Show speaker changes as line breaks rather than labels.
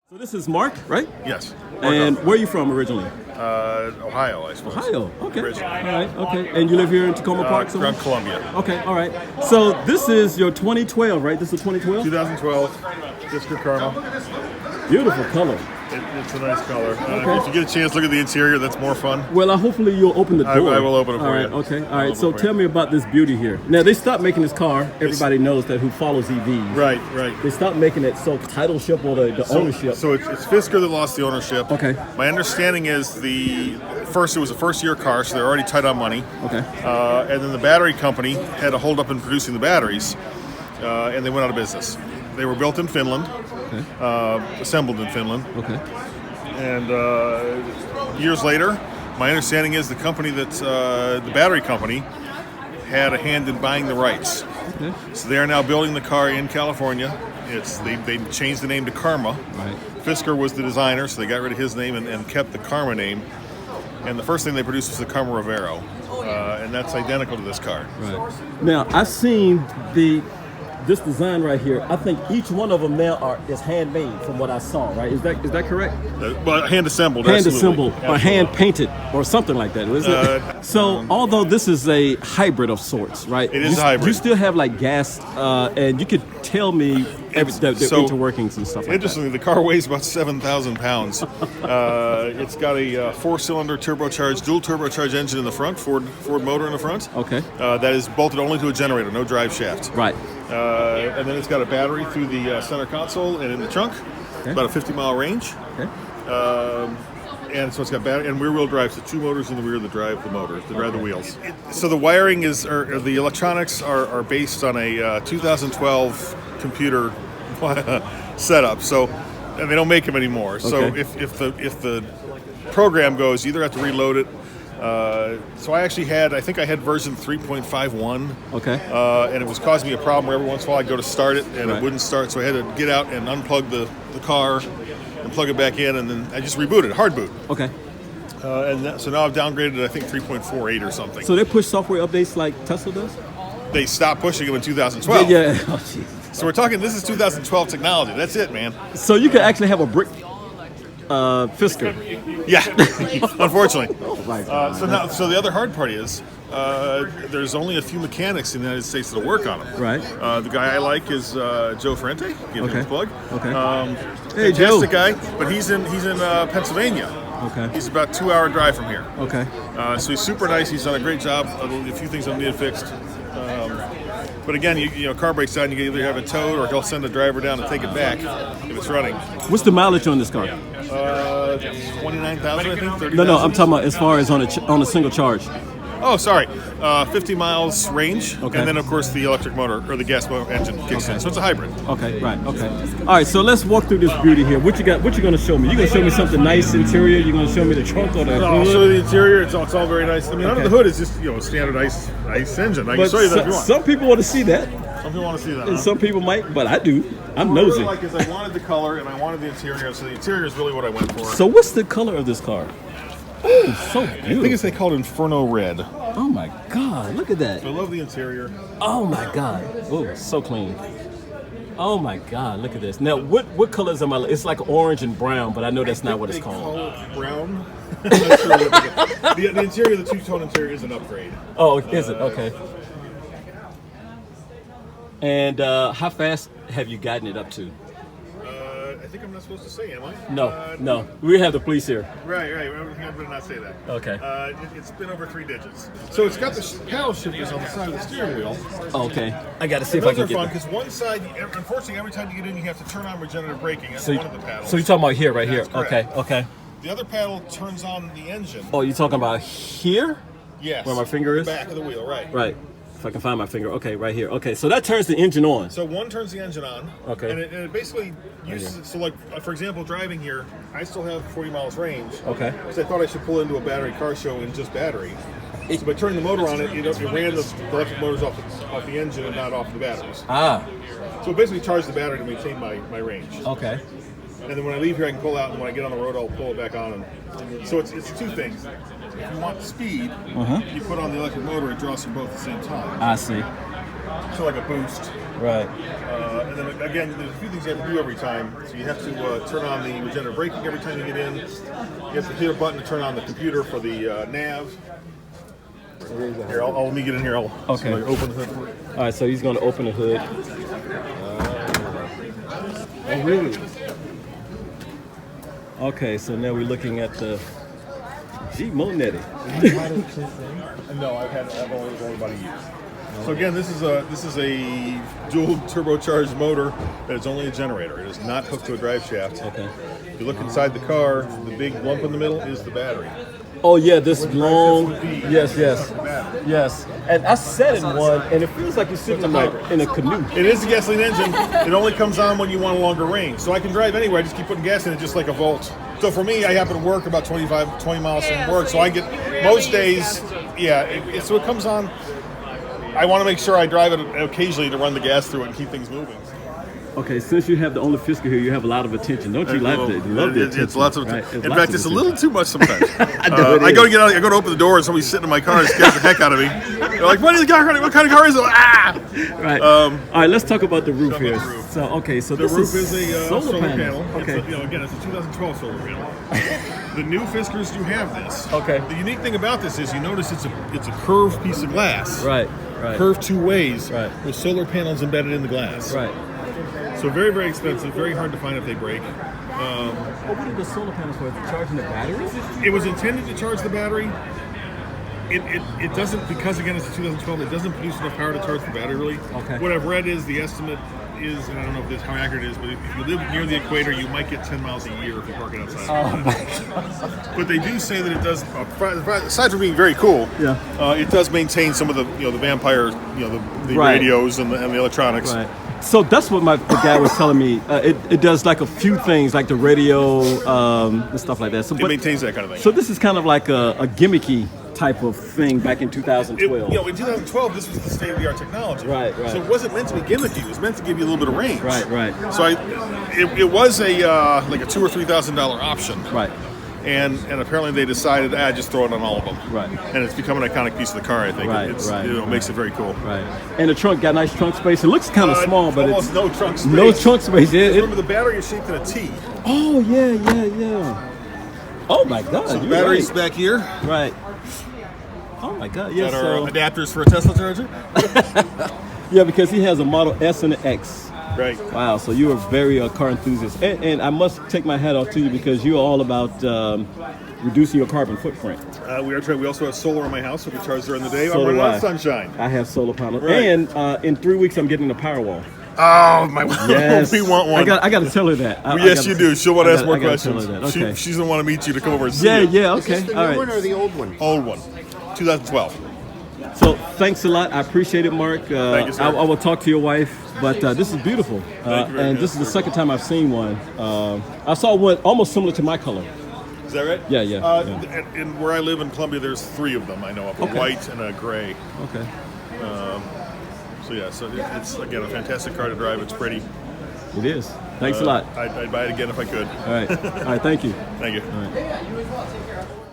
So this is Mark, right?
Yes.
And where are you from originally?
Ohio, I suppose.
Ohio. Okay.
Originally.
All right. Okay. And you live here in Tacoma Park somewhere?
Around Columbia.
Okay. All right. So this is your 2012, right? This is 2012?
2012, Fisker Karma.
Beautiful color.
It's a nice color.
Okay.
If you get a chance, look at the interior. That's more fun.
Well, hopefully you'll open the door.
I will open it for
All right.
you.
Okay. All
I'll
right. So
open it for
tell
you.
me about this beauty here. Now they stopped making this car. Everybody knows that who follows EVs.
Right, right.
They stopped making it so titleship or the ownership.
So it's Fisker that lost the ownership.
Okay.
My understanding is it was a first-year car, so they're already tight on money.
Okay.
And then the battery company had a hold up in producing the batteries, and they went out of business. They were built in Finland, assembled in Finland.
Okay.
And years later, my understanding is the company the battery company had a hand in buying the rights.
Okay.
So they are now building the car in California. They changed the name to Karma.
Right.
Fisker was the designer, so they got rid of his name and kept the Karma name. And the first thing they produced was the Karma Revero, and that's identical to this car.
Right. Now I've seen this design right here. I think each one of them now is handmade, from what I saw. Right? Is that correct?
But hand assembled.
Hand
absolutely.
assembled or
Absolutely.
hand painted or something like that. Is it? So although this is a hybrid of sorts, right?
It is a hybrid.
You still have like gas, and you could tell me the interworkings and stuff like that.
Interestingly, the car weighs about 7,000 pounds. It's got a four-cylinder dual turbocharged engine in the front, Ford motor in the front.
Okay.
That is bolted only to a generator, no drive shaft.
Right.
And then it's got a battery through the center console and in the trunk.
Okay.
About a 50-mile range.
Okay.
And so it's got battery and rear-wheel drive, so two motors in the rear that drive the motor, that drive the wheels. So the wiring or the electronics are based on a 2012 computer setup. So, and they don't make them anymore. So
Okay.
if the program goes, you either have to reload it. So I think I had version 3.51.
Okay.
And it was causing me a problem where every once in a while I'd go to start it and
Right.
it wouldn't start. So I had to get out and unplug the car and plug it back in, and then I just rebooted, hard boot.
Okay.
So now I've downgraded to, I think, 3.48 or something.
So they push software updates like Tesla does?
They stopped pushing them in 2012.
Yeah. Oh, geez.
So we're talking, this is 2012 technology. That's it, man.
So you could actually have a brick Fisker.
Yeah, unfortunately.
Oh my God.
So the other hard part is there's only a few mechanics in the United States that work on them.
Right.
The guy I like is Joe Ferrante. Give him
Okay.
a plug.
Okay. Hey,
Fantastic
Joe.
guy, but he's in Pennsylvania.
Okay.
He's about a 2-hour drive from here.
Okay.
So he's super nice. He's done a great job. A few things I needed fixed. But again, car breaks down. You can either have it towed, or he'll send a driver down to take it back if it's running.
What's the mileage on this car?
29,000, I think. 30,000.
No, I'm talking about as far as on a single charge.
Oh, sorry. 50 miles range,
Okay.
and then of course the electric motor or the gas motor engine kicks in. So it's a hybrid.
Okay, right, okay. All right, so let's walk through this beauty here. What you got? What you gonna show me? You gonna show me something nice interior? You gonna show me the trunk or the
I'll
hood?
show you the interior. It's all very nice. I mean, under the hood is just standard ice engine. I can
But
show you that if you want.
some people want to see that,
Some people want to see that.
and
Huh?
some people might, but I do. I'm
What I
nosy.
really like is I wanted the color and I wanted the interior. So the interior is really what I went for.
So what's the color of this car? Oh, so
I think
beautiful.
they call it Inferno Red.
Oh my God, look at that.
I love the interior.
Oh my God. Oh, so clean. Oh my God, look at this. Now, what colors am I? It's like orange and brown, but I know that's not what it's
They
called.
call it brown. I'm not sure what the interior, the two-tone interior, is an upgrade.
Oh, is it? Okay. And how fast have you gotten it up to?
I think I'm not supposed to say, am I?
No. We have the police here.
Right. I better not say that.
Okay.
It's been over 3 digits. So it's got the paddle shifters on the side of the steering wheel.
Okay. I got to see if I
Those
can
are fun
get
because one side, unfortunately, every time you get in, you have to turn on regenerative braking at one of the paddles.
So you're talking about here, right
That's
here.
correct.
Okay.
The other paddle turns on the engine.
Oh, you're talking about here?
Yes.
Where my finger is?
Back of the wheel, right.
Right. If I can find my finger. Okay, right here. Okay, so that turns the engine on.
So one turns the engine on.
Okay.
And it basically uses it. So, like, for example, driving here, I still have 40 miles range.
Okay.
Because I thought I should pull into a battery car show in just battery. So by turning the motor on it, it ran the electric motors off the engine and not off the batteries.
Ah,
So it basically charged the battery to maintain my range.
okay.
And then when I leave here, I can pull out, and when I get on the road, I'll pull it back on. And so it's two things. if you want speed, you put on the electric motor, it draws from both at the same time.
I see.
So like a boost.
Right.
And then again, there's a few things you have to do every time. So you have to turn on the regenerative braking every time you get in. You have to hit a button to turn on the computer for the nav. Here, let me get in here. I'll
Okay.
open the hood for you.
All right, so he's going to open the hood. Oh, really? Okay, so now we're looking at the Jeep Monetti.
No, I've only about a year. So again, this is a dual turbocharged motor that is only a generator. It is not hooked to a drive shaft.
Okay.
If you look inside the car, the big lump in the middle is the battery.
Oh yeah, this long. Yes.
Battery.
Yes. And I sat in one, and it feels like you're sitting in a canoe.
It is a gasoline engine. It only comes on when you want a longer range. So I can drive anywhere. I just keep putting gas in it, just like a Volt. So for me, I happen to work about 20 miles from work. So I get most days. Yeah. So it comes on. I want to make sure I drive it occasionally to run the gas through it and keep things moving.
Okay, since you have the only Fisker here, you have a lot of attention, don't you? Love the attention.
It's lots of
right?
attention. In fact, it's a little too much sometimes.
I know it
I go to
is.
get out. I go to open the door, and somebody's sitting in my car and scares the heck out of me. They're like, "What is the car? What kind of car is it?" Ah!
Right. All right, let's talk about the roof
Talk
here.
about the roof.
So, okay, so
The
this
roof is a
solar panel. Okay.
It's again, it's a 2012 solar panel. The new Fiskers do have this.
Okay.
The unique thing about this is you notice it's a curved piece of glass.
Right.
Curved two ways.
Right.
With solar panels embedded in the glass.
Right.
So very, very expensive. Very hard to find if they break.
What are the solar panels for? Is it charging the batteries?
It was intended to charge the battery. It doesn't, because again it's a 2012. It doesn't produce enough power to charge the battery really.
Okay.
What I've read is the estimate is, and I don't know if this how accurate it is, but if you live near the equator, you might get 10 miles a year if you park it outside.
Oh my God.
But they do say that it does. Aside from being very cool, it does maintain some of the the vampire the
Right.
radios and the electronics.
Right. So that's what the guy was telling me. It does like a few things, like the radio and stuff like that. So,
It maintains that kind of thing.
So this is kind of like a gimmicky type of thing back in 2012.
In 2012, this was the state-of-the-art technology.
Right.
So it wasn't meant to be gimmicky. It was meant to give you a little bit of range.
Right.
So it was a like a $2,000 or $3,000 option.
Right.
And apparently they decided, just throw it on all of them.
Right.
And it's become an iconic piece of the car. I think.
Right,
It's,
right,
it makes it very cool.
Right. And the trunk got nice trunk space. It looks kind of small, but
almost
it's
no trunk space.
no trunk space.
Remember, the battery is shaped in a T.
Oh yeah. Oh my God.
So the
you're
battery's
right.
back here.
Right. Oh my God. Yeah.
That are
So
adapters for a Tesla charger.
yeah, because he has a Model S and an X.
Right.
Wow, so you are very car enthusiast. And I must take my hat off to you because you're all about reducing your carbon footprint.
We are trying. We also have solar in my house, so we charge during the day.
So
I'm running
do
out
I.
of sunshine.
I have solar panels.
Right.
And in 3 weeks, I'm getting a Powerwall.
Oh my!
Yes.
We want one.
I got to tell her that.
Yes, you do. She'll want to ask more
I gotta
questions.
tell her that. Okay.
She's gonna want to meet you to come over and see
Yeah,
it.
yeah,
Is
okay.
this the
All
new
right.
one or the old one?
Old one, 2012.
So thanks a lot. I appreciate it, Mark.
Thank you, sir.
I will talk to your wife, but this is beautiful.
Thank you very
and
much.
this is the second time I've seen one. I saw one almost similar to my color.
Is that right?
Yeah, yeah,
And where I live in Columbia, there's 3 of them I know of: a
Okay.
white and a gray.
Okay.
So it's again a fantastic car to drive. It's pretty.
It is. Thanks a lot.
I'd buy it again if I could.
All right. All right. Thank you.
Thank you.
All right.